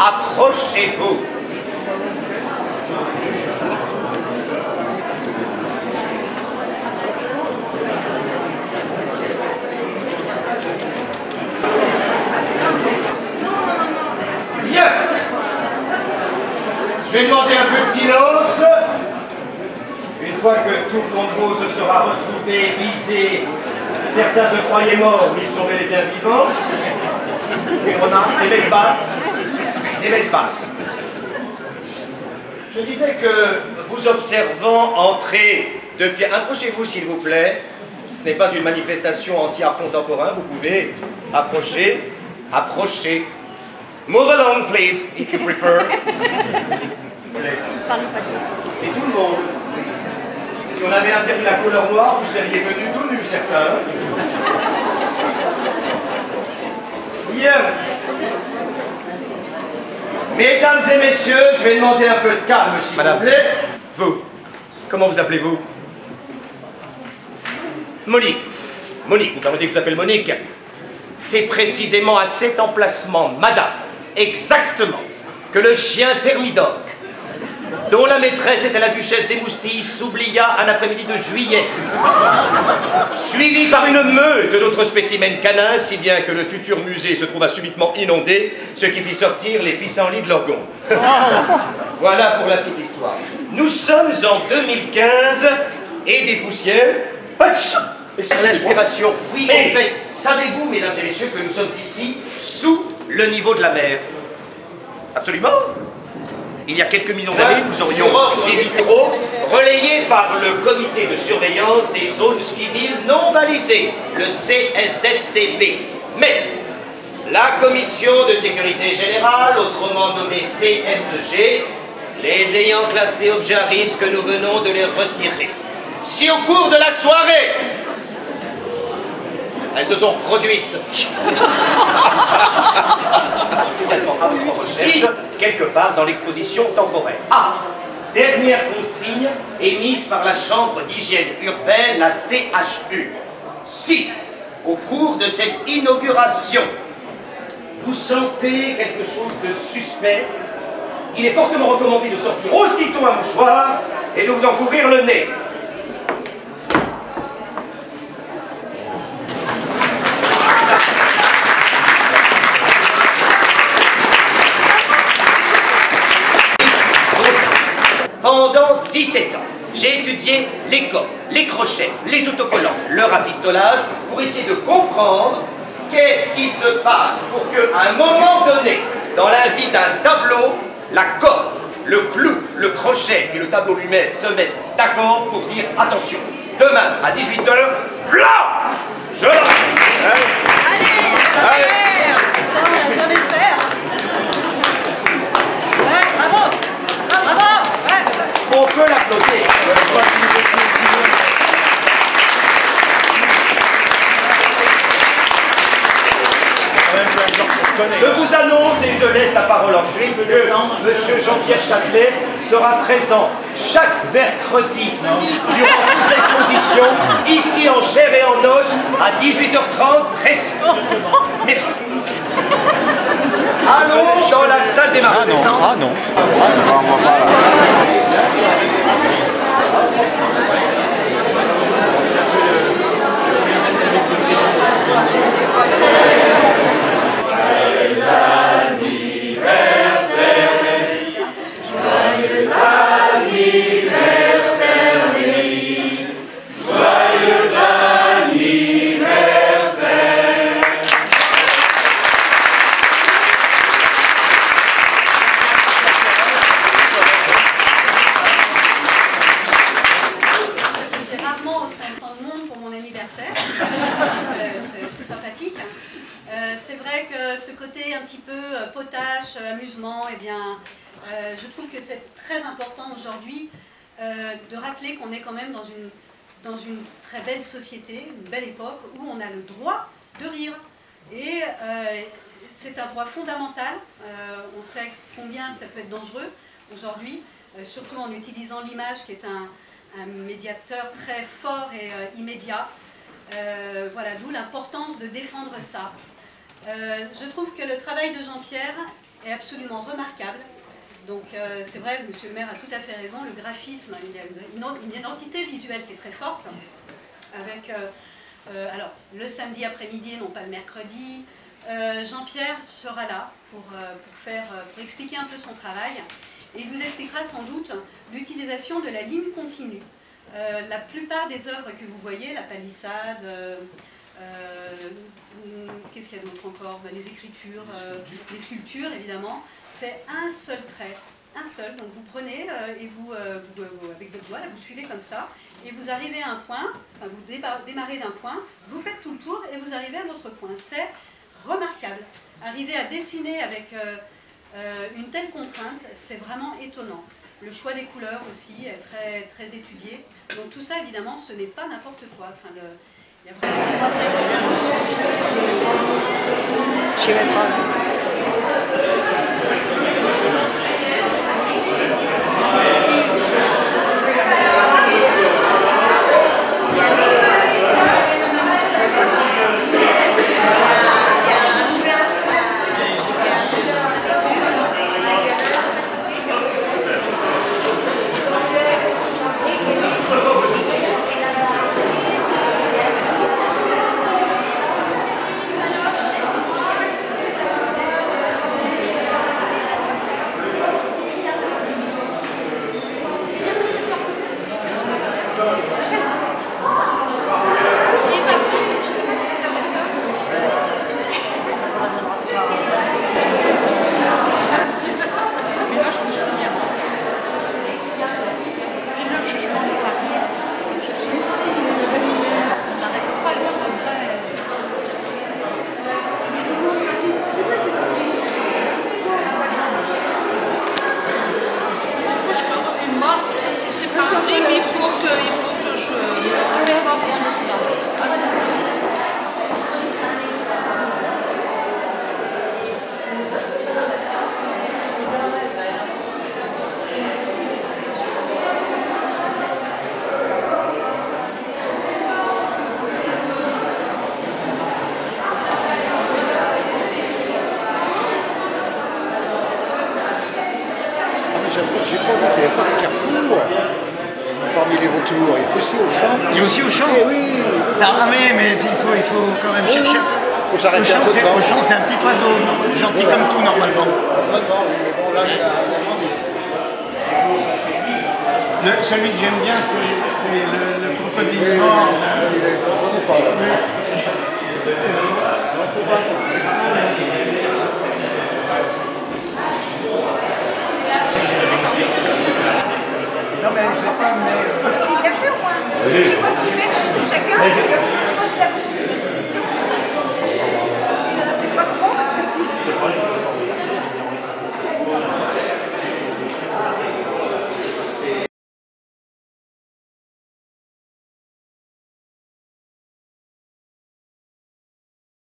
Approchez-vous. Bien. Je vais demander un peu de silence. Une fois que tout le monde se sera retrouvé, visé, certains se croyaient morts, mais ils sont bel et bien vivants. Et on a des messes basses. Des messes basses. Je disais que vous observant entrer depuis... Approchez-vous s'il vous plaît. Ce n'est pas une manifestation anti-art contemporain. Vous pouvez approcher. Approcher. Move along, please, if you prefer. C'est tout le monde. Si on avait interdit la couleur noire, vous seriez venus tout nus, certains. Bien. Mesdames et messieurs, je vais demander un peu de calme, s'il vous plaît. Vous, comment vous appelez-vous? Monique. Monique, vous permettez que je s'appelle Monique? C'est précisément à cet emplacement, madame, exactement, que le chien Thermidor, dont la maîtresse était la duchesse des Moustilles, s'oublia un après-midi de juillet, suivi par une meute d'autres spécimens canins, si bien que le futur musée se trouva subitement inondé, ce qui fit sortir les pissenlits de l'orgon. Voilà pour la petite histoire. Nous sommes en 2015 et des poussières. L'inspiration, oui, en fait, savez-vous, mesdames et messieurs, que nous sommes ici sous le niveau de la mer? Absolument. Il y a quelques millions d'années, nous aurions visité relayé par le comité de surveillance des zones civiles non balisées, le CSZCB. Mais la commission de sécurité générale, autrement nommée CSG, les ayant classés objets à risque, nous venons de les retirer. Si au cours de la soirée, elles se sont reproduites. Si, quelque part dans l'exposition temporaire. Ah, dernière consigne émise par la Chambre d'hygiène urbaine, la CHU. Si, au cours de cette inauguration, vous sentez quelque chose de suspect, il est fortement recommandé de sortir aussitôt un mouchoir et de vous en couvrir le nez. Pendant 17 ans, j'ai étudié les gommes, les crochets, les autocollants, leur rafistolage, pour essayer de comprendre qu'est-ce qui se passe pour qu'à un moment donné, dans la vie d'un tableau, la gomme, le clou, le crochet et le tableau lui-même se mettent d'accord pour dire attention, demain à 18 h, blanc, je lance. Allez. On peut l'applaudir. Je vous annonce, et je laisse la parole ensuite, que M. Jean-Pierre Châtelet sera présent chaque mercredi durant toute l'exposition, ici en chair et en os, à 18 h 30 précis. Merci. Allons dans la salle des marques. Ah non. C'est sympathique. C'est vrai que ce côté un petit peu potache, amusement, eh bien, je trouve que c'est très important aujourd'hui de rappeler qu'on est quand même dans une très belle société, une belle époque où on a le droit de rire. Et c'est un droit fondamental. On sait combien ça peut être dangereux aujourd'hui, surtout en utilisant l'image qui est un médiateur très fort et immédiat. Voilà, d'où l'importance de défendre ça. Je trouve que le travail de Jean-Pierre est absolument remarquable. Donc c'est vrai, monsieur le maire a tout à fait raison, le graphisme, il y a une identité visuelle qui est très forte, avec alors, le samedi après-midi, non pas le mercredi. Jean-Pierre sera là pour expliquer un peu son travail, et il vous expliquera sans doute l'utilisation de la ligne continue. La plupart des œuvres que vous voyez, la palissade, qu'est-ce qu'il y a d'autre encore, les écritures, les sculptures évidemment, c'est un seul trait, un seul. Donc vous prenez et vous, avec votre doigt, là, vous suivez comme ça, et vous arrivez à un point, enfin, vous démarrez d'un point, vous faites tout le tour et vous arrivez à un autre point. C'est remarquable. Arriver à dessiner avec une telle contrainte, c'est vraiment étonnant. Le choix des couleurs aussi est très, très étudié. Donc tout ça, évidemment, ce n'est pas n'importe quoi. Enfin, il y a vraiment... Je sais même pas. J'ai pas vu qu'il n'y avait pas de Carrefour parmi les retours. Il y a aussi Auchan. Il y a aussi Auchan. Eh oui. Ah mais il faut quand même chercher. Auchan, c'est un petit oiseau, gentil comme tout normalement. Normalement, oui, mais bon, là, il y a Celui que j'aime bien, c'est le crocodile mort. On n'est pas là. Non mais je sais pas, mais... Je sais pas ce qu'il fait chacun.